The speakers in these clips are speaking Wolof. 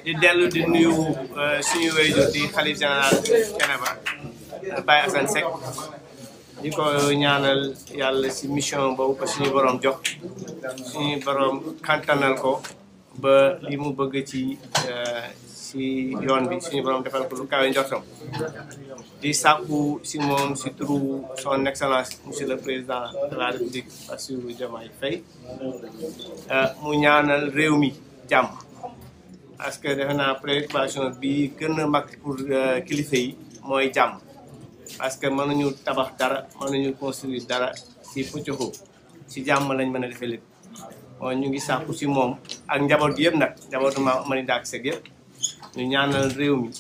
di dellu di nuyu suñu wéyjur di xalif général Thiénaba Baye Assane Seck di ko ñaanal yàlla si mission boobu ko suñu borom jox suñu borom kantanal ko ba li mu bëgg ci yoon bi suñu borom defal ko lu kawe njortam di sàkku si moom si turu son excellence monsieur le président de la république Bassirou Diomaye Faye mu ñaanal réew mi jàmm parce que defe naa préoccupation bi gën a mag pour kilifa yi mooy jàmm parce que mënuñu tabax dara mënuñu construire dara si pëccoxoo si jàmm lañ mën a defee lépp mooy ñu ngi sàkku si moom ak njaboot gi yëpp nag njabootu Mary Ndack Seck yëpp ñu ñaanal réew mi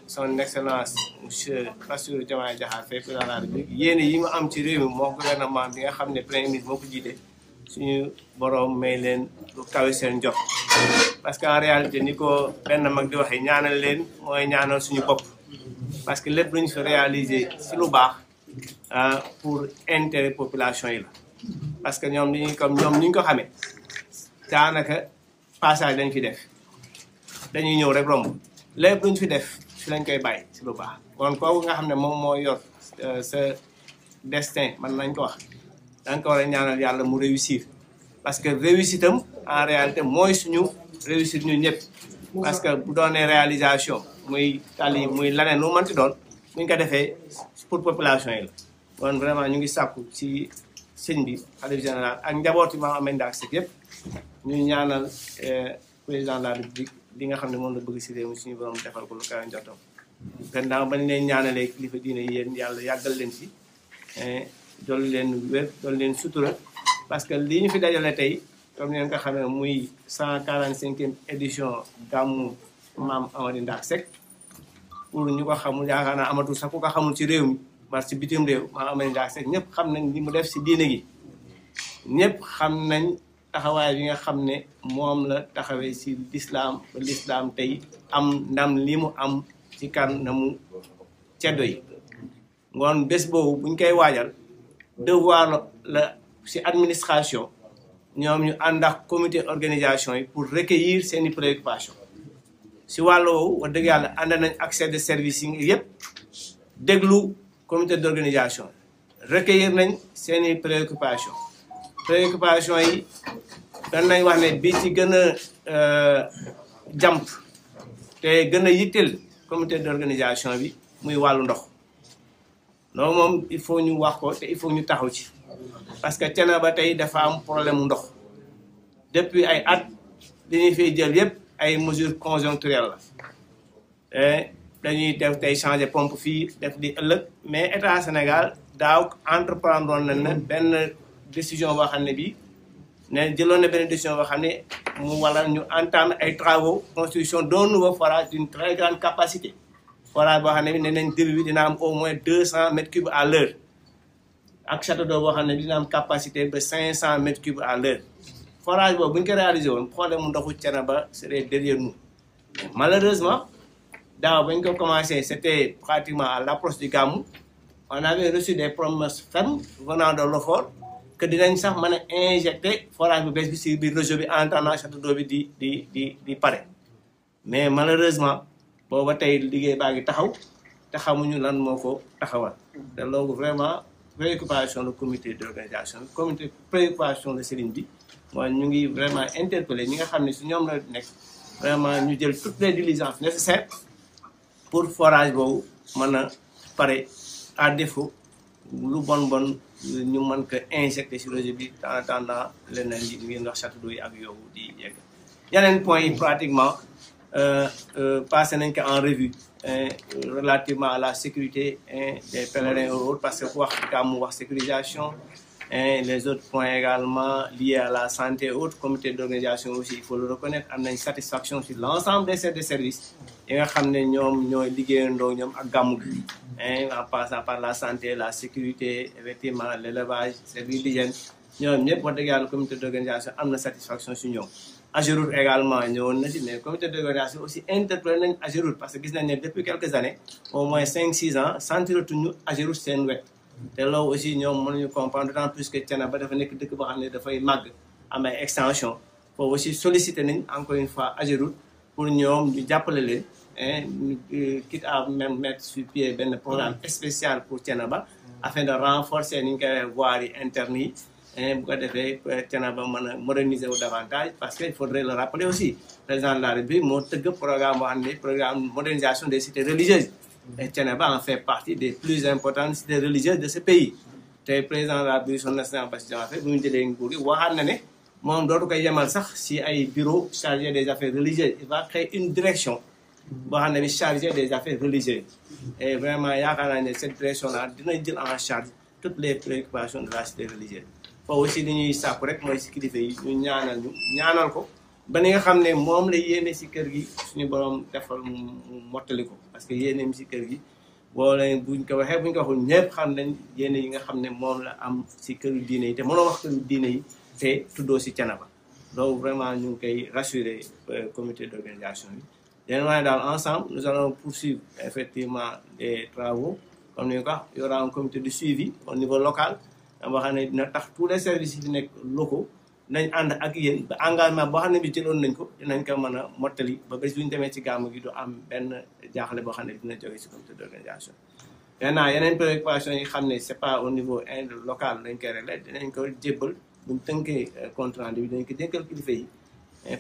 son excellence monsieur Bassirou Diomaye Diakhar Faye président de la République yéene yi mu am ci réew mi moo gouvernement bi nga xam ne premier ministre moo ko jiite suñu borom may leen lu kawe seen jox parce que en réalité ni ko benn mag di waxee ñaanal leen mooy ñaanal suñu bopp parce que lépp lu ñu fi réaliser si lu baax pour intérêt population yi la parce que ñoom ni comme ñoom ni ñu ko xamee daanaka passage dañ fi def dañuy ñëw rek romb lépp lu ñu fi def fi lañ koy bàyyi si lu baax kon kooku nga xam ne moom moo yor sa destin man nañ ko wax danga ko war a ñaanal yàlla mu réussir parce que réussite am en réalité mooy suñu réussite ñun ñëpp parce que bu doonee réalisation muy tali muy laneen lu mënti doon bu ñu ko defee pour population yi la kon vraiment ñu ngi sàkku ci sëñ bi xalif général ak njabooti Mary Ndack Seck yëpp ñu ñaanal président de la république li nga xam ne moom la bëgg si réew mi suñu borom defal ko lu kawe njortam gannaaw bañ leen ñaanalee kilifa diine yéen yàlla yàggal leen fi dool leen wér dool leen sutura parce que li ñu fi dajale tey comme ni ngeen ko xamee muy 145e édition gàmmu Maam Mary Ndack Seck pour ñu ko xamul yaakaar naa amatul sax ku ko xamul ci réew mi parce que bitim réew Maam Mary Ndack Seck ñëpp xam nañ li mu def si diine gi ñëpp xam nañ taxawaay bi nga xam ne moom la taxawee si lislaam ba lislaam tey am ndam li mu am ci kanamu ceddo yi ngoon bés boobu buñ koy waajal devoir la si administration ñoom ñu ànd ak comité organisation yi pour recueillir seeni préoccupation si wàll woowu wax dëgg yàlla ànd nañ accès de service yi yëpp déglu comité d'organisation recueillir nañ seeni préoccupation yi dan nañ wax ne bi ci gën a jàmp te gën a yitteel comité d'organisation bi muy wàllu ndox loolu moom il faut ñu wax ko te il faut ñu taxaw ci parce que Thiénaba tey dafa am problème ndox depuis ay at li ñuy fiy jël yëpp ay mesures conjoncturelles la dañuy def tey changer pompe fii def di ëllëg mais état Sénégal daaw entreprendre nañ na benn décision boo xam ne bii ne jëloon na benn décision boo xam ne mu wala ñu entame ay travaux construction d'un nouveau forage d'une très grande capacité forage boo xam ne bi ne nañ début bi dina am au moins 200 mètres cubes à l'heure ak château d'eau boo xam ne bi dina am capacité ba 500 mètres cubes à l'heure forage boobu bu ñu ko réalisé woon problème mu ndoxu Thiénaba serait derrière nous malheureusement daaw ba ñu ko commencé c'était pratiquement à l'approche du Gamou on avait reçu des promesses fermes venant de l'OFOR que dinañ sax mën a injecter forage bu bees bi si biir réseau bi en attendant château d'eau bi di pare mais malheureusement booba tey liggéey baa ngi taxaw te xamuñu lan moo ko taxawal te loolu vraiment préoccupation le comité d'organisation comité préoccupation le sëriñ bi mooy ñu ngi vraiment interpeller ñi nga xam ne si ñoom la nekk vraiment ñu jël toutes les diligences nécessaires pour forage boobu mën a pare à défaut lu bon ñu mën ko injecter si réseau bi en attendant leneen yi ngeen wax château d'eau yi ak yow di yegg yeneen point yi pratiquement passé nañ ko en revue relativement à la sécurité des pèlerins et autres parce que wax gàmmu wax sécurisation les autres points également liés à la santé et autres comité d'organisation aussi il faut le reconnaître am nañ satisfaction sur l'ensemble des chefs de service yi nga xam ne ñoom ñooy liggéeyandoo ñoom ak gàmmu gi en passant par la santé la sécurité effectivement l'élevage service d'hygiène ñoom ñëpp wax dëgg yàlla comité d'organisation am na satisfaction si ñoom AGEROUTE également ñëwoon na ci mais comité d'organisation aussi interpellé nañ AGEROUTE parce que gis nañ ne depuis quelques années au moins 5-6 ans sentiratuñu AGEROUTE seen wet te loolu aussi ñoom mënuñu comprendre d'autant plus que Thiénaba dafa nekk dëkk boo xam ne dafay màgg am ay extension foofu aussi sollicité nañ encore une fois AGEROUTE pour ñoom ñu jàppale leen quitte à même mettre sur pied un programme spécial pour Thiénaba afin de renforcer ni ñu koy voirie interne yi bu ko defee Thiénaba mën a moderniser wu davantage parce que il faudrait le rappeler aussi président de la République moo tëgg programme boo xam ne programme modernisation des cités religieuses et Thiénaba en fait partie des plus importantes cités religieuses de ce pays te président de la République son excellence Bassirou Diomaye Faye bu ñu jëlee nguur gi waxaat na ne moom dootu koy yemal sax si ay bureau chargé des affaires religieuses il va créer une direction boo xam ne bi chargé des affaires religieuses et vraiment yaakaar naa ne cette direction là dina jël en charge toutes les préoccupations de la cité religieuse foofu aussi li ñuy sàkku rek mooy si kilifa yi ñu ñaanal ko ba ni nga xam ne moom la yéene si kër gi suñu borom defal mu mottali ko parce que yéene mi si kër gi boo leen buñ ko waxee buñ ko waxul ñëpp xam nañ yéene yi nga xam ne moom la am si këru diine yi te mënoo wax këru diine yi te tuddoo si Thiénaba donc vraiment ñu ngi koy rassurer comité d'organisation bi Dernièrement, dans ensemble, nous allons poursuivre effectivement des travaux. Comme nous avons, il y aura un comité de suivi au niveau local. Tous les services locaux, nous avons un engagement boo xam ne bi jëloon nañ ko dinañ ko mën a mottali ba bés bu ñu demee ci gàmmu gi du am benn jaaxle boo xam ne dina jóge ci comité d'organisation. Maintenant yeneen préoccupation yi xam ne c'est pas au niveau local dañ koy régler dinañ ko jébbal bu ñu tënkee compte rendu bi dinañ ko dénkal kilifa yi.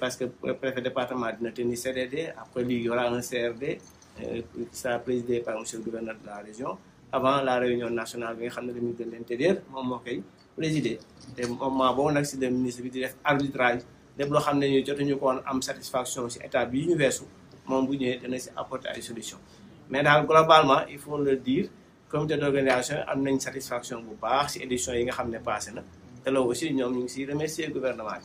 Parce que le préfet département dina tenir CDD, après il y aura un CRD qui sera présidé par M. le gouverneur de la région. Avant la réunion nationale, le ministre de l'Intérieur, moi, présidé. Et moi, bon, on a le ministre de l'arbitrage. Les blocs qui ont satisfaction sur l'état de l'univers, mon bouillon de apporter des solutions. Mais globalement, il faut le dire, le comité d'organisation a une satisfaction pour part si l'édition est passée. Et là aussi, nous remercions le gouvernement.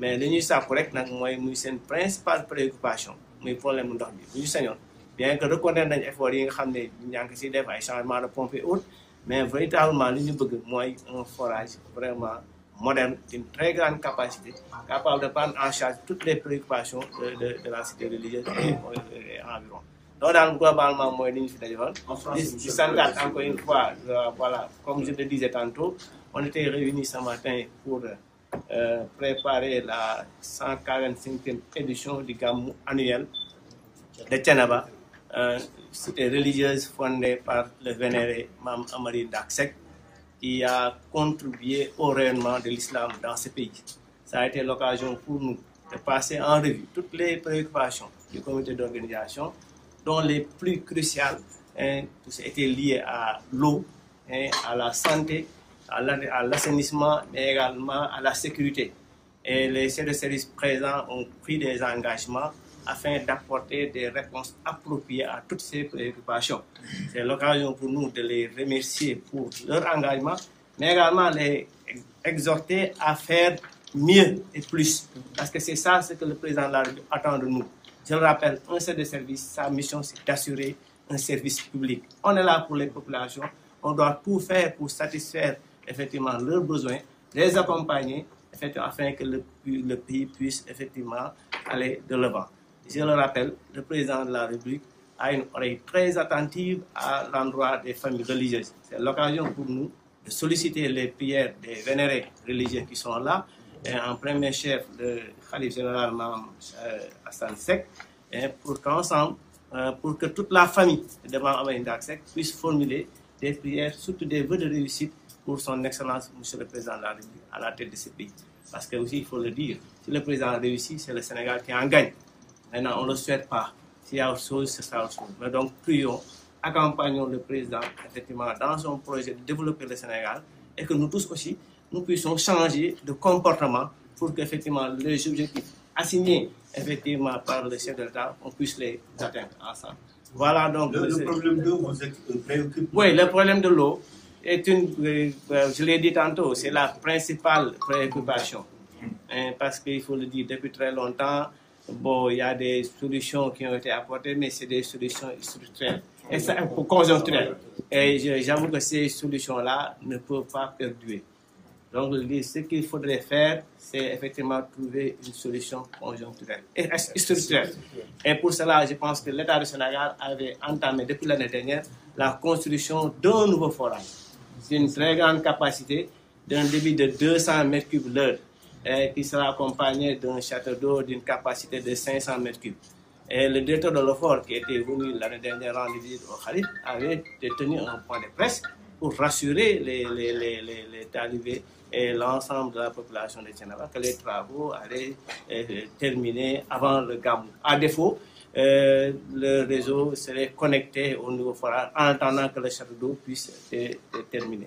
Mais li ñuy sàkku rek nag mooy muy seen principale préoccupation muy problème ndox bi bu ñu sañoon bien que reconnaître nañ effort yi nga xam ne ñaa ngi si def ay changement de pompe et autres mais véritablement li ñu bëgg mooy un forage vraiment moderne d'une très grande capacité capable de prendre en charge toutes les préoccupations de la cité religieuse et environ. Donc daal globalement mooy li ñu fi dajewoon di santaat encore une fois voilà comme je le disais tantôt on était réunis ce matin pour préparer la 145e édition du Gamou annuel de Thiénaba, cité religieuse fondée par le vénéré Mame Amary Ndack Seck qui a contribué au rayonnement de l'islam dans ce pays. Ça a été l'occasion pour nous de passer en revue toutes les préoccupations du comité d'organisation, dont les plus cruciales étaient liées à l'eau, à la santé, à l'assainissement, mais également à la sécurité. Et les chefs de service présents ont pris des engagements afin d'apporter des réponses appropriées à toutes ces préoccupations. C'est l'occasion pour nous de les remercier pour leur engagement, mais également les exhorter à faire mieux et plus. Parce que c'est ça ce que le président de la République attend de nous. Je le rappelle, un chef de service, sa mission c'est d'assurer un service public. On est là pour les populations, on doit tout faire pour satisfaire effectivement leurs besoins, les accompagner afin que le pays puisse effectivement aller de l'avant. Je le rappelle, le président de la République a une oreille très attentive à l'endroit des familles religieuses. C'est l'occasion pour nous de solliciter les prières des vénérés religieux qui sont là, et en premier chef le Khalife général Mame Assane Seck, pour qu'ensemble, pour que toute la famille de Mame Amary Ndack Seck puisse formuler des prières, surtout des vœux de réussite pour son excellence, M. le Président de la République, à la tête de ce pays. Parce que aussi, il faut le dire, si le président réussit, c'est le Sénégal qui en gagne. Maintenant, on ne le souhaite pas. S'il y a autre chose, ce sera autre chose. Mais donc, prions, accompagnons le président, effectivement, dans son projet de développer le Sénégal, et que nous tous aussi, nous puissions changer de comportement pour qu'effectivement, les objectifs assignés, effectivement, par le chef de l'État, on puisse les atteindre ensemble. Voilà donc... Le problème de l'eau vous préoccupe? Oui, le problème de l'eau est je l'ai dit tantôt, c'est la principale préoccupation. Parce qu'il faut le dire, depuis très longtemps, bon, il y a des solutions qui ont été apportées, mais c'est des solutions structurelles et conjoncturelles. Et j'avoue que ces solutions-là ne peuvent pas perdurer. Donc, ce qu'il faudrait faire, c'est effectivement trouver une solution conjoncturelle et structurelle. Et pour cela, je pense que l'État du Sénégal avait entamé depuis l'année dernière la construction d'un nouveau forage. C'est une très grande capacité d'un débit de 200 m3 l'heure qui sera accompagné d'un château d'eau d'une capacité de 500 m3. Et le directeur de l'OFOR, qui était venu l'année dernière rendre visite au Khalif, avait tenu un point de presse pour rassurer les talibés et l'ensemble de la population de Thiénaba que les travaux allaient terminer avant le Gamou. À défaut, le réseau serait connecté au nouveau forage en attendant que le château d'eau puisse être terminé.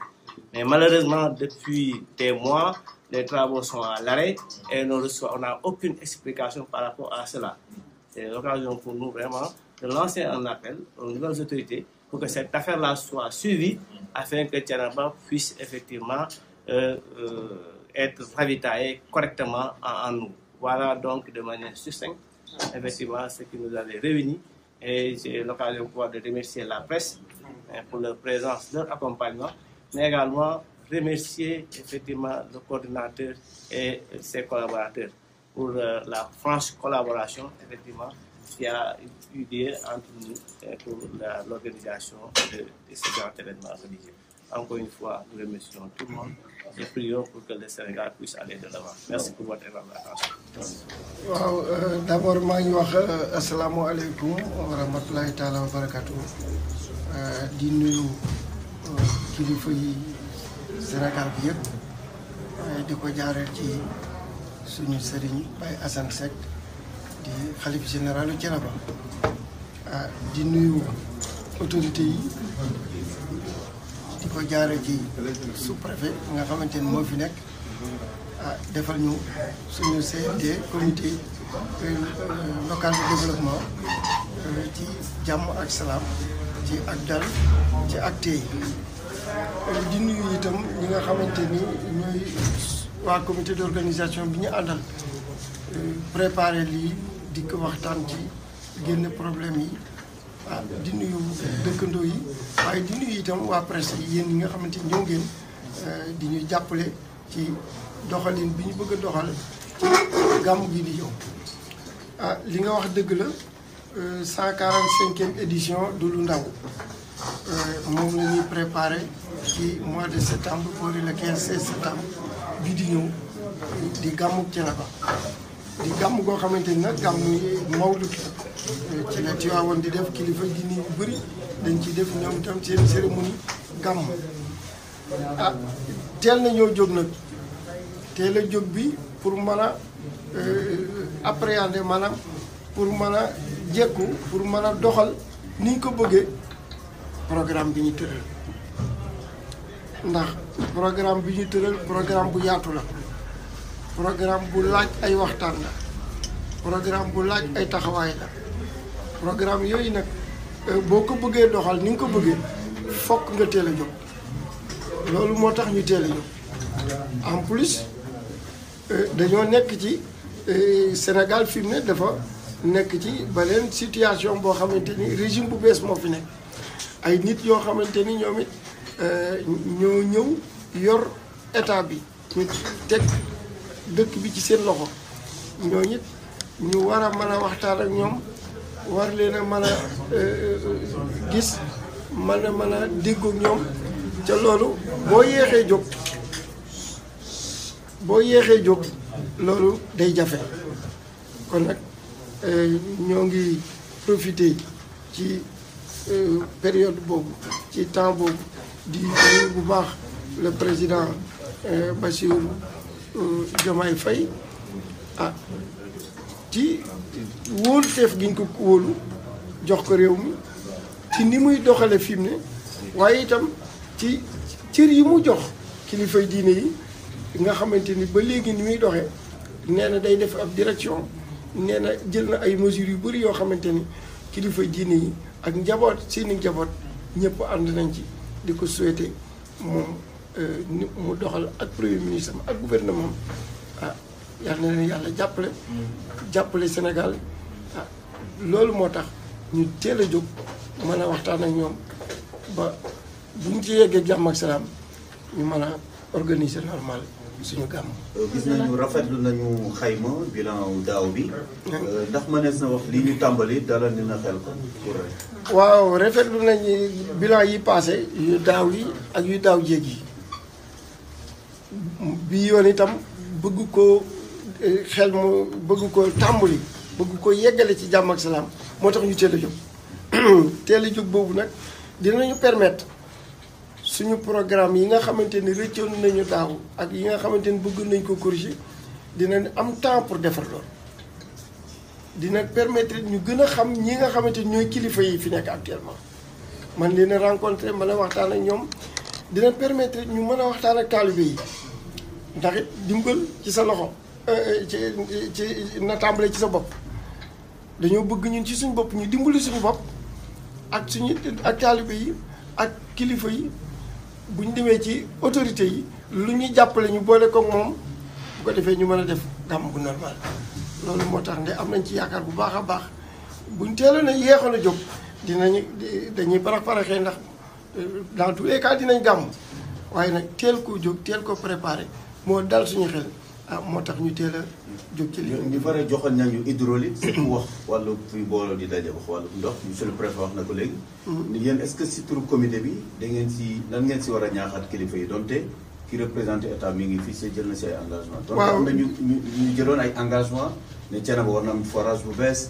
Mais malheureusement, depuis des mois, les travaux sont à l'arrêt et on n'a aucune explication par rapport à cela. C'est l'occasion pour nous vraiment de lancer un appel aux nouvelles autorités pour que cette affaire-là soit suivie afin que Thiénaba puisse effectivement être ravitaillé correctement en nous. Voilà donc de manière succincte, effectivement, ce qui nous avait réunis. Et j'ai l'occasion de remercier la presse pour leur présence, leur accompagnement, mais également remercier effectivement le coordinateur et ses collaborateurs pour la franche collaboration, effectivement, qui a eu lieu entre nous pour l'organisation de ce grand événement religieux. Encore une fois, nous remercions tout le monde et prions pour que le Sénégal puisse aller de l'avant. Merci pour votre attention. Waaw d'abord maa ngi wax asalaamaaleykum wa rahmatulahi taala wa barakatu di nuyu kilifa yi Sénégal bi yëpp di ko jaareel ci suñu sëriñ Baye Assane Seck di xalif généralu Thiénaba di nuyu autorité yi di ko jaaree ci sous-préfet nga xamante ni moo fi nekk defal ñu suñu CND comité local de développement ci jàmm ak salaam ci ak dal ci ak tey di nuyu itam ñi nga xamante ni ñooy waa comité d'organisation bi ñu àndal préparé lii di ko waxtaan ci génn problème yi di nuyu dëkkandoo yi waaye di nuyu itam waa presse yi yéen ñi nga xamante ni ñëw ngeen di ñu jàppale ci doxalin bi ñu bëgg a doxal ci gàmmu gi di ñëw li nga wax dëgg la 145e édition du lu ndaw moom la ñuy préparé ci mois de septembre pour le 15-16 septembre bi di ñëw di gàmmu Thiénaba di gàmm goo xamante ni nag gàmm mawlud ci la Tiwaawan di def kilifa diine yu bëri dañ ciy def ñoom itam seen cérémonie gàmm teel na ñoo jóg nag teel a jóg bi pour mën a appréhender maanaam pour mën a jekku pour mën a doxal ni ñu ko bëggee programme bi ñu tëral ndax programme bi ñu tëral programme bu yaatu la programme bu laaj ay waxtaan la programme bu laaj ay taxawaay la programme yooyu nag boo ko bëggee doxal ni nga ko bëggee fokk nga teel a jóg loolu moo tax ñu teel a jóg en plus dañoo nekk ci Sénégal fi mu ne dafa nekk ci beneen situation boo xamante ni régime bu bees moo fi nekk ay nit yoo xamante ni ñoom it ñoo ñëw yor état bi ñu teg dëkk bi ci seen loxo ñooñu it ñu war a mën a waxtaan ak ñoom war leen a mën a gis mën a déggoog ñoom ca loolu boo yéexee jóg loolu day jafe kon nag ñoo ngi profité ci période boobu ci temps boobu di nuyu bu baax le président Bassirou Diomaye Faye ci wóolu teef gi ñu ko wóolu jox ko réew mi ci ni muy doxale fi mu ne waaye itam ci cër yi mu jox kilifay diine yi nga xamante ni ba léegi ni muy doxee nee na day def ab direction nee na jël na ay mesures yu bëri yoo xamante ni kilifay diine yi ak njaboot seeni njaboot ñëpp ànd nañ ci di ko souhaité moom ni mu doxal ak premier ministre ak gouvernement yal na leen yàlla jàppale Sénégal loolu moo tax ñu teel a jóg mën a waxtaan ak ñoom ba bu ñu ci yeggee jàmm ak salaam ñu mën a organiser normal suñu gàmm. gis nañu rafetlu nañu xayma bilan daaw bi ndax mënees na wax li ñu tàmbali dalal dina xel ko. waaw rafetlu nañu bilan yi passé yu daaw yi ak yu daaw jéeg yi bi yoon itam bëgg ko xel mu bëgg ko tàmbali bëgg ko yeggale ci jàmm ak salaam moo tax ñu teel a jóg teel a jóg boobu nag dinañu permettre suñu programme yi nga xamante ni rëccoon nañu daaw ak yi nga xamante ni bëgg nañ ko corriger dinañ am temps pour defar loolu dina permettre ñu gën a xam ñi nga xamante ni ñooy kilifa yi fi nekk actuellement man leen a rencontré mën a waxtaan ak ñoom dina permettre ñu mën a waxtaan ak taalibe yi ndax it dimbal ci sa loxo ci na tàmbale ci sa bopp dañoo bëgg ñun ci suñu bopp ñu dimbali suñu bopp ak suñu ak taalibe yi ak kilifa yi bu ñu demee ci autorité yi lu ñuy jàppale ñu boole ko moom bu ko defee ñu mën a def gàmm bu normal loolu moo tax ne am nañ ci yaakaar bu baax a baax buñ teeloon a yeexoon a jóg dañuy paraxee ndax dans tous les cas dinañ gàmm waaye nag teel koo jóg teel ko préparé moo dal suñu xel moo tax ñu teel a jóg ci lii. ñu bare joxoon nañu hydraulique surtout wax wàllu fi mbooloo di daje wax wàllu ndox monsieur le préfet wax na ko léegi. yéen est-ce que si turu comité bi da ngeen si lan ngeen si war a ñaaxaat kilifa yi donte ki représenté état mi ngi fii si jël na si ay engagement. waaw donc am na ñu jëloon ay engagement ne Thiénaba war na am forage bu bees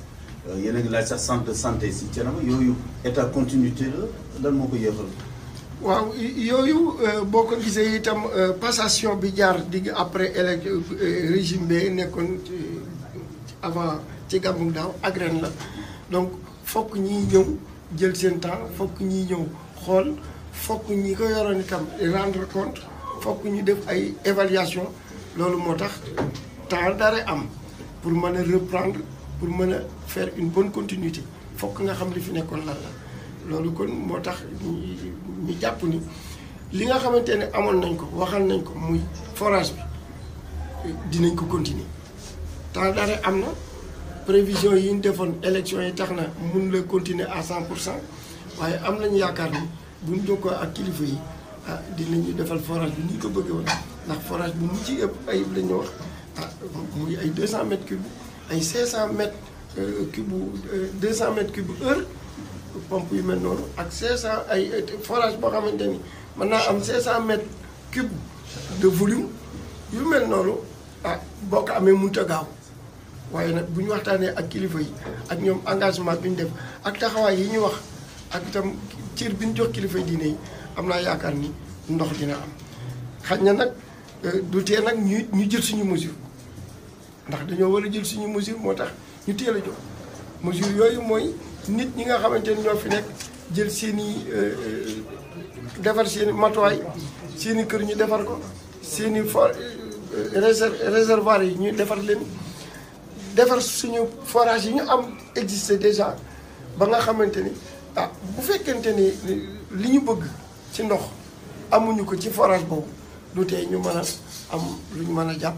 yéen a ngi laaj sax centre de santé si Thiénaba yooyu état continuité la lan moo ko yéexal. waaw yooyu boo ko gisee itam passation bi jaar digg après régime bi nekkoon avant ci gàmmu daaw ak ren la donc fokk ñiy ñëw jël seen temps fokk ñiy ñëw xool fokk ñi ko yoroon itam rendre compte fokk ñu def ay évaluation loolu moo tax temps dara am pour mën a reprendre pour mën a faire une bonne continuité fokk nga xam li fi nekkoon lan la loolu kon moo tax ñu jàpp ni li nga xamante ne amoon nañ ko waxal nañ ko muy forage bi dinañ ko continuer temps dara am na prévision yi ñu defoon élection yi tax na mun la continuer à 100% waaye am nañu yaakaar ni buñ jokkoo ak kilifa yi dinañu defal forage bi ni ñu ko bëggee woon ndax forage bi mu ci ëpp ayib la ñu wax muy ay 200 mètres cubes ay 500 mètres cubes 200 mètres cubes heure pompe yu mel noonu ak 500 ay forage boo xamante ni mën naa am 500 mètres cubes de volume yu mel noonu boo ko amee mënut a gaaw waaye nag bu ñu waxtaanee ak kilifa yi ak ñoom engagement bi ñu def ak taxawaay yi ñu wax ak itam cër bi ñu jox kilifa yi diine yi am naa yaakaar ni ndox dina am xaj na nag du tee nag ñu jël suñu mesure ndax dañoo war a jël suñu mesure moo tax ñu teel a jóg mesure yooyu mooy nit ñi nga xamante ni ñoo fi nekk jël seen i defar seen i matuwaay seen i kër ñu defar ko seen i réservoir yi ñu defar leen defar suñu forage yi ñu am existé déjà ba nga xamante ni bu fekkente ni li ñu bëgg ci ndox amuñu ko ci forage boobu du tee ñu mën a am lu ñu mën a jàpp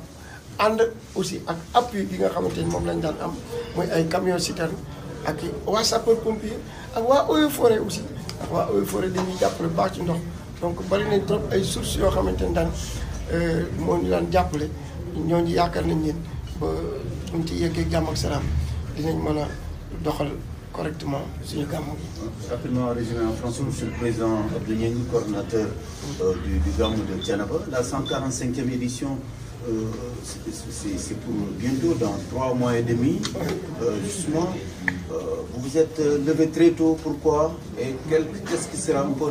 ànd aussi ak appui bi nga xamante ni moom lañ daan am mooy ay camion citerne ak waa sapeur pompier ak waa eaux et forêt aussi waa eaux et forêt dañuy jàppale baax ci ndox donc bari nañ trop ay sources yoo xamante ni daan moo ñu daan jàppale ñooñu yaakaar nañ leen ba buñ ci yeggee jàmm ak salaam dinañ mën a doxal correctement suñu gàmmu gi. Rapidement résumé en français, monsieur le président Abdou Gningue, coordonnateur du gàmmu de Thiénaba. La 145e édition, c'est pour bientôt, dans 3 mois et demi. Justement, vous vous êtes levé très tôt, pourquoi? Et qu'est-ce qui sera un peu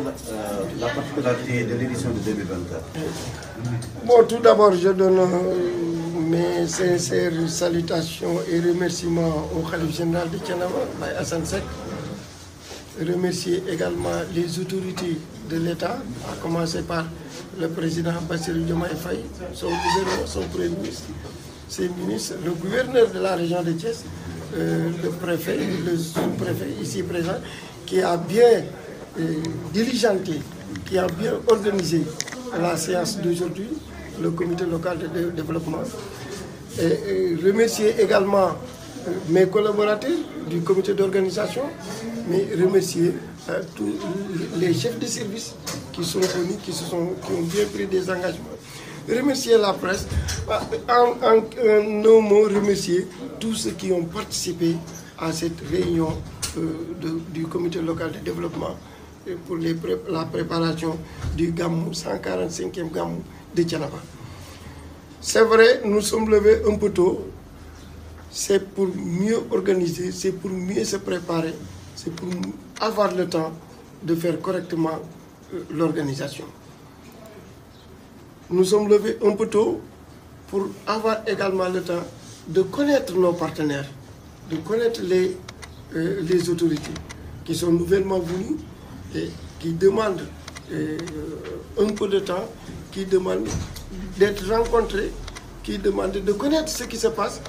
la particularité de l'édition de 2024? Bon, tout d'abord, je donne mes sincères salutations et remerciements au Khalife général de Thiénaba, Baye Assane Seck. Remercier également les autorités de l'État, à commencer par le président Bassirou Diomaye Faye, son gouverneur, son premier ministre, ses ministres, le gouverneur de la région de Thiès, le préfet, le sous-préfet ici présent, qui a bien diligenté, qui a bien organisé la séance d'aujourd'hui, le comité local de développement. Et remercier également mes collaborateurs du comité d'organisation, mais remercier tous les chefs de service qui sont venus, qui ont bien pris des engagements. Remercier la presse, en nos mots, remercier tous ceux qui ont participé à cette réunion du comité local de développement pour la préparation du Gamou, 145e Gamou de Thiénaba. C'est vrai, nous sommes levés un peu tôt. c'est pour mieux organiser, c'est pour mieux se préparer, c'est pour avoir le temps de faire correctement l'organisation. Nous sommes levés un peu tôt pour avoir également le temps de connaître nos partenaires, de connaître les autorités qui sont nouvellement venues et qui demandent un peu de temps, qui demandent d'être rencontrés, qui demandent de connaître ce qui se passe,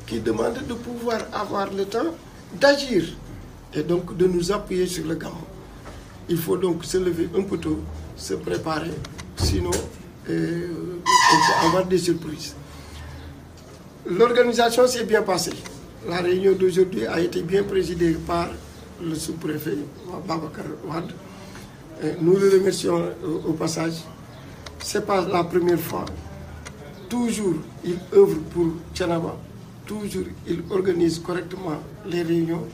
qui demandent de pouvoir avoir le temps d'agir et donc de nous appuyer sur le Gamou. Il faut donc se lever un peu tôt, se préparer, sinon on peut avoir des surprises. L'organisation s'est bien passée. La réunion d'aujourd'hui a été bien présidée par le sous-préfet Babacar Wade. Nous le remercions au passage. Ce n'est pas la première fois. Toujours, il œuvre pour Thiénaba. Toujours, il organise correctement les réunions.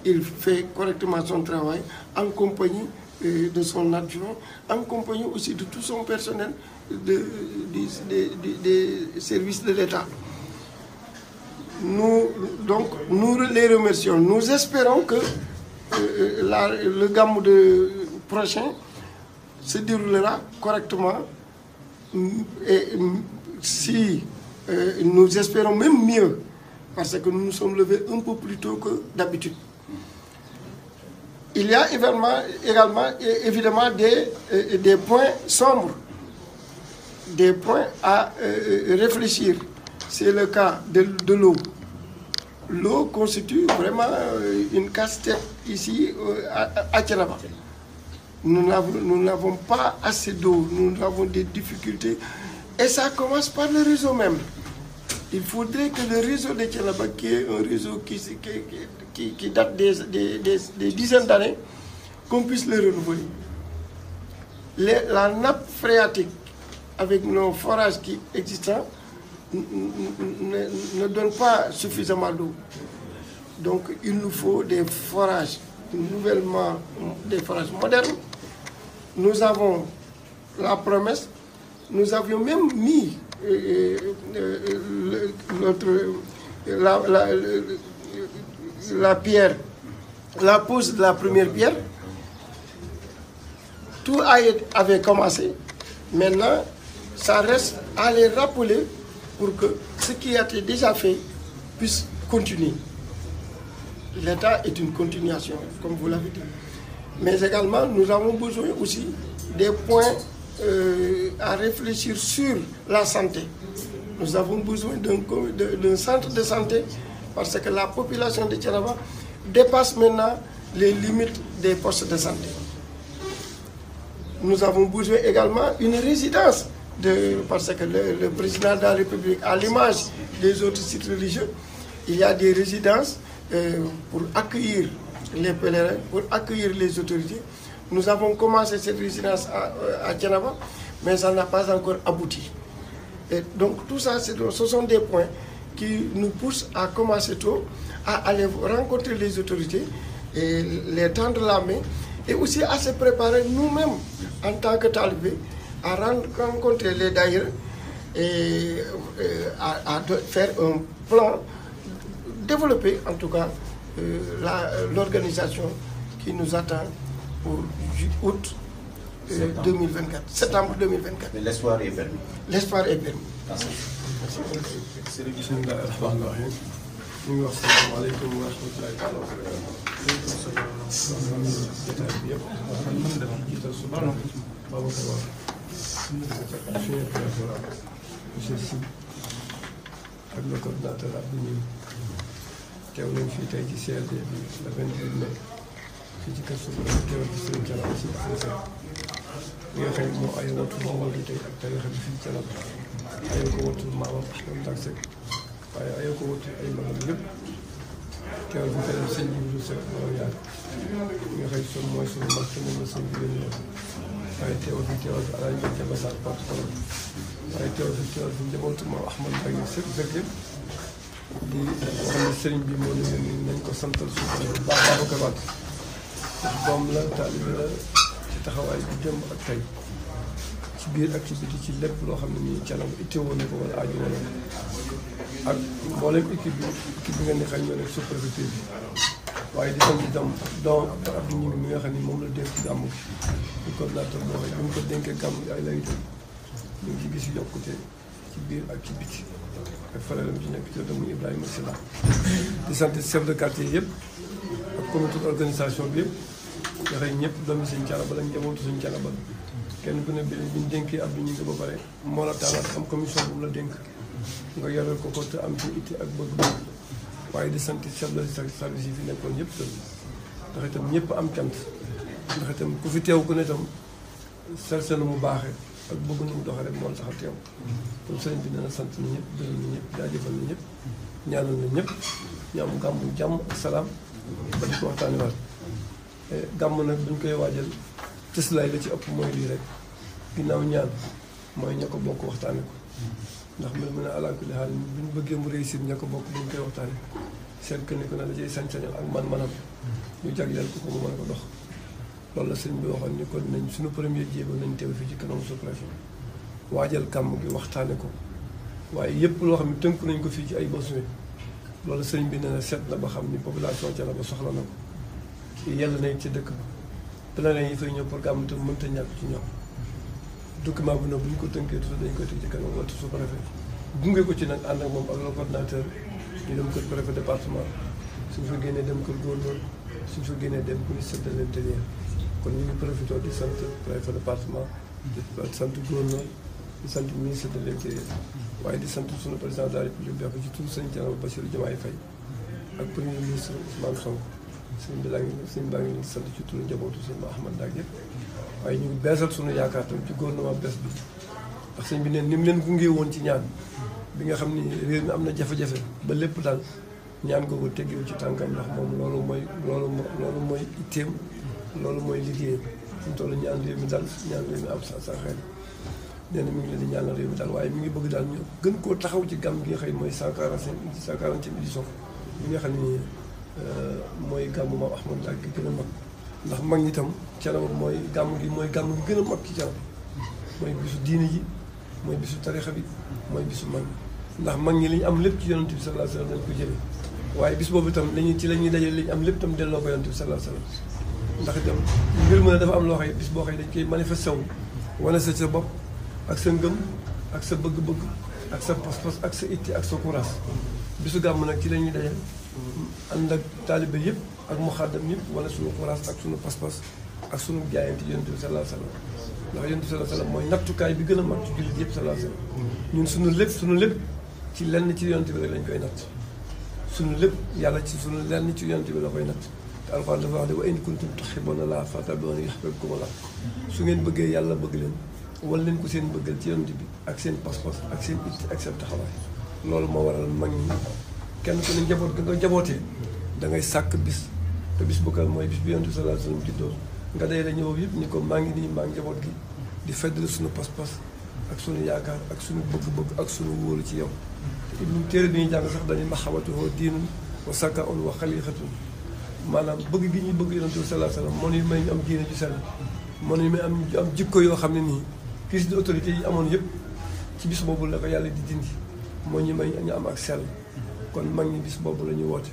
Il fait correctement son travail en compagnie de son adjoint, en compagnie aussi de tout son personnel des services de l'État. Nous les remercions. Nous espérons que le Gamou prochain se déroulera correctement et si nous espérons même mieux parce que nous nous sommes levés un peu plus tôt que d'habitude. Il y a évidemment des points sombres, des points à réfléchir. C'est le cas de l'eau. L'eau constitue vraiment une casse-tête ici à Thiénaba. Nous n'avons pas assez d'eau, nous avons des difficultés. Et ça commence par le réseau même. Il faudrait que le réseau de Thiénaba, qui est un réseau qui date des dizaines d'années, qu'on puisse le renouveler. La nappe phréatique, avec nos forages qui existants, ne donne pas suffisamment d'eau. Donc il nous faut des forages des forages modernes. Nous avons la promesse, nous avions même mis la pierre, la pose de la première pierre. Tout avait commencé. Maintenant, ça reste à les rappeler pour que ce qui a été déjà fait puisse continuer. L'État est une continuation, comme vous l'avez dit. Mais également, nous avons besoin aussi des points à réfléchir sur la santé. Nous avons besoin d'un centre de santé parce que la population de Thiénaba dépasse maintenant les limites des postes de santé. Nous avons besoin également d'une résidence parce que le président de la République, à l'image des autres sites religieux, il y a des résidences pour accueillir les pèlerins, pour accueillir les autorités. Nous avons commencé cette résidence à Thiénaba, mais ça n'a pas encore abouti. Et donc tout ça, ce sont des points qui nous poussent à commencer tôt, à aller rencontrer les autorités et les tendre la main, et aussi à se préparer nous-mêmes en tant que talibés, à rencontrer les daïrs et à faire un plan, développer en tout cas l'organisation qui nous attend pour août 2024, septembre 2024. Mais l'espoir est permis. L'espoir est permis. Merci. ak le coordinateur Abdou teew nañ fii tey ci CRD bi le 28 mai fii ci kër Sow teewal fi Serigne Thiénaba si Sénégal bi nga xam ne moo ay wattu jamono bi tey ak tarixa bi fii Thiénaba ayoo ko wattu maamam Ahmed Ndak Seck waaye ayoo ko wattu ay magam yëpp teewal fi tey sëñ bi Seck moo yaar bi nga xam ne mooy suñu mag te moom la sëñ bi leen ñëw waaye teewal fi Alaaji Ndiaye Sarr porte-parole waaye teewal fi njabootu maam Ahmed Ndak Seck yëpp di wax ne sëriñ bi moo ne nañ ko santal suñu bu baax Babacar Wade doom la taalibe la ci taxawaay bi démb ak tey ci biir activité ci lépp loo xam ne nii Thiénaba itteewoo na ko wala aaju woon ak mboolem équipe bi nga ne xam ñoo nekk sous-préfecture bi waaye di sant itam donc Abdou Ngingue mi nga xam ni moom la dénk gàmm gi di coordinateur boo xam ne bu ñu ko dénkee gàmm gi ay lay itam ñu ngi ci gis yokkute ci biir ak ci biti ak frère am ci nekk ci wetam muy Ibrahima Sylla di sant chef de quartier yëpp ak comité d'organisation bi yëpp nga xam ñëpp doomi Sëñ Thiénaba lañ njabootu Sëñ Thiénaba kenn ku ne bi ñu dénkee Abdou Ngingue ba pare moo la taalaat am commission bu mu la dénk nga yoreel ko te am ci itti ak bëgg-bëgg waaye di sant chef de service yi fi nekkoon yëpp tam ndax itam ñëpp am cant ndax itam ku fi teew ku ne itam serse na mu baaxee ak bëgg nu mu doxee rek moo tax a teew kon sëriñ bi dana sant na ñëpp gërëm na ñëpp jaajëfal na ñëpp ñaanal na ñëpp ñu am gàmmu jàmm ak salaam ba di ko waxtaaniwaat gàmm nag buñ koy waajal cëslaay la ci ëpp mooy lii rek ginnaaw ñaan mooy ña ko bokk waxtaane ko ndax mu ne ala kulli haal bu ñu bëggee mu réussir ña ko bokk bu ñu koy waxtaane seet que ni ko ne la cay sañ-sañal ak man-manam ñu jagleel ko mu mën ko dox loolu la sëñ bi waxoon ni kon nañ suñu premier jéego nañ teew fii ci kanam sous-préfet waajal gàmm gi waxtaane ko waaye yëpp loo xam ne tënku nañ ko fii ci ay besoin loolu sëñ bi nee na seet na ba xam ni population Thiénaba soxla na ko yàlla nañ ci dëkk ba pèlerin yi fay ñëw pour gàmm te mënta ñàkk ci ñoom document bi nag bu ñu ko tënkee toujours dañ koy teg ci kanam wala sous-préfet gunge ko ci nag ànd ak moom ak le coordinateur ñu dem kër préfet département suñ fa génnee dem kër gouverneur suñ fa génnee dem ministère de l'intérieur kon ñu ngi profité di sant préfet département di sant gouverneur di sant ministre de l'intérieur waaye di sant sunu président de la république bi ci tur Sëñ Thiénaba Bassirou Diomaye Faye ak premier ministre Ousmane Sonko sëñ baa ngi leen di sant ci turu njabootu sëñ Ahmad Ndak yëpp waaye ñu ngi beesal sunu yaakaar tam ci gouvernement bees bi ndax sëñ bi neen ni mu leen gunge woon ci ñaan bi nga xam ni réew mi am na jafe-jafe ba lépp daal ñaan googu teggiwu ci tànkam ndax moom loolu mooy itteem loolu mooy liggéeyam suñu toll ñaan réew mi daal ñaan réew mi am sa xel nee na mi ngi leen di ñaanal réew mi daal waaye mi ngi bëgg daal ñu gën koo taxaw ci gàmm gi nga xam mooy 140e édition bi nga xam ni mooy gàmmu Maam Ahmad Ndak gi gën a mag ndax mag ñi itam Thiénaba mooy gàmm gi gën a mag ci Thiénaba mooy bisu diine ji mooy bisu tarixa bi mooy bisu mag ndax mag ñi li ñu am lépp ci yonent bi sallallahu alayhi wa sallam dañ ko jëlee waaye bis boobu itam ci la ñuy dajale li ñu am lépp itam delloo ko yonent bi sallallahu alayhi wa sallam ndax itam mbir mu ne dafa am loo xam ne bis boo xam ne dañ koy manifesté wu wane sa bopp ak sa ngëm ak sa bëgg-bëgg ak sa pas-pas ak sa itti ak sa courage bisu gàmm nag ci la ñuy dajale ànd ak taalibe yëpp ak muxaddam yëpp wala suñu courage ak suñu pas-pas ak suñu jaayante yonent bi sallallahu alayhi wa sallam ndax yonent bi sallallahu alayhi wa sallam mooy nattukaay bi gën a mag ci jullit yëpp sallallahu alayhi wa sallam ñun suñu lépp ci lenn ci yonent bi rek lañ koy natt suñu lépp yàlla ci suñu lenn ci yonent bi la koy natt te Alxuraan dafa wax ne wa in kuntum tuhibbuuna Llaaha fattabi'uunii yuhbibkumullaah su ngeen bëggee yàlla bëgg leen wal leen ko seen bëggal ci yonent bi ak seen pas-pas ak seen itti ak seen taxawaay loolu moo waral mag ñi kenn ku ne njaboot ga nga jabootee da ngay sàkk bis te bis bu ko mooy bis bi yonent bi sallallahu alayhi wa sallam juddoo nga day la ñëw yëpp ni ko maa ngi nii maa ngi njaboot gi di feddali suñu pas-pas ak suñu yaakaar ak suñu bëgg-bëgg ak suñu wóolu ci yow te ibnu téere bi ñuy jàng sax dañuy maxawatuhoo diinun wa sakaun wa xaliixatun maanaam bëgg gi ñuy bëgg yonent bi sallallahu alayhi wa sallam moo ñu may ñu am diine ju sell moo ñu may am jikko yoo xam ne nii crise d'autorité yi amoon yëpp ci bis boobu la ko yàlla di dindi moo ñu may ñu am ak sell kon mag ñi bis boobu la ñuy woote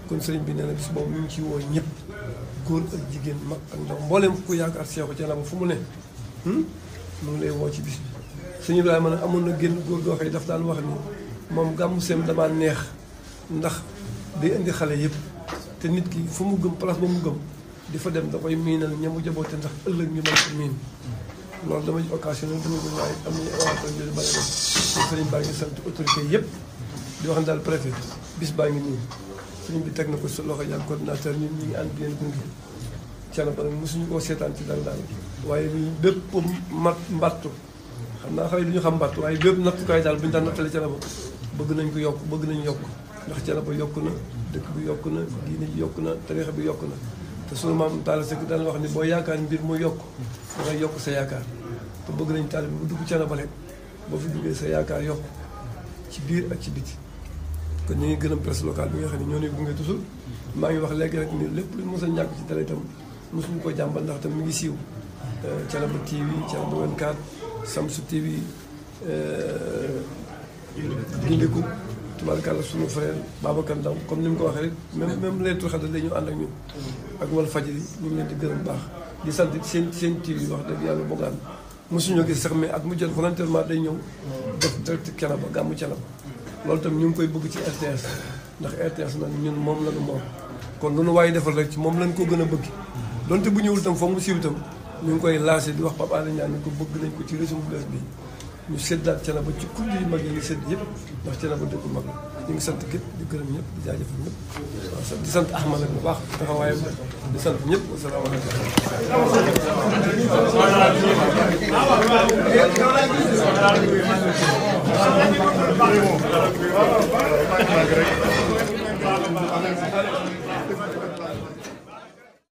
kon sëriñ bi nee na bis boobu ñu ngi ciy woo ñëpp góor ak jigéen mag ak ndaw mbooleem ku yaakaar Seexu Thiénaba fu mu ne mu ngi lay woo ci bis bi sëñ Ibrahima nag amoon na génn góor goo xam ne daf daan wax ni moom gàmmu seem damaa neex ndax day indi xale yëpp te nit ki fu mu gëm place ba mu gëm di fa dem da koy miinal ñamu jaboote ndax ëllëg ñu mën ko miin loolu dama occasion nag dama ko waaye am nañu avantage yooyu bari na sëriñ baa ngi sant autorité yëpp di wax ne daal préfet bis baa ngi nii sëriñ bi teg na ko sa loxo yàgg coordinateur ñun ñu ngi ànd bien gunge Thiénaba nag mosuñu koo seetaan ci dara daal waaye bépp mbattu xam naa xale yi du ñu xam mbattu waaye bépp nattukaay daal bu ñu daan nattale Thiénaba bëgg nañ ko yokk bëgg nañu yokk ndax Thiénaba yokk na dëkk bi yokk na diine ji yokk na tariixa bi yokk na te sunu maam Talla Seck daan wax ni boo yaakaar mbir mu yokk da ngay yokk sa yaakaar te bëgg nañ taal bi bu dugg Thiénaba rek boo fi duggee sa yaakaar yokk ci biir ak ci biti kon ñu ngi gërëm presse locale bi nga xam ne ñoo ñuy gunge toujours maa ngi wax léegi rek ni lépp lu mos a ñàkk ci dara itam mosuñu ko jàmbal ndax tam mi ngi siiw Thiénaba TV Thiénaba 24 Samsu TV gindiku tubaarkàlla sunu frère Babacar Ndaw comme ni mu ko waxee rek même Laylatul Qadr dañu ànd ak ñun ak Walfadjri ñu ngi leen di gërëm baax di sant seen TV wax dëgg yàlla boogaan mosuñoo gis sax mais ak mu jot volontairement day ñëw def direct Thiénaba gàmmu Thiénaba loolu tam ñu ngi koy bëgg ci RTS ndax RTS nag ñun moom la ñu moom kon lu nu waaye defal rek ci moom lañ ko gën a bëgg donte bu ñëwul tam foog mu siiw itam ñu ngi koy lancé di wax Pape Alé Niang ni ko bëgg nañ ko ci réseau bu bees bi ñu séddaat Thiénaba ci kudd yi mag yi ngi sédd yëpp ndax Thiénaba dëkku mag la ñu ngi sant képp di gërëm ñëpp di jaajëfal ñëpp waaw di sant Ahmad nag bu baax taxawaayam di sant ñëpp wasalaamaaleykum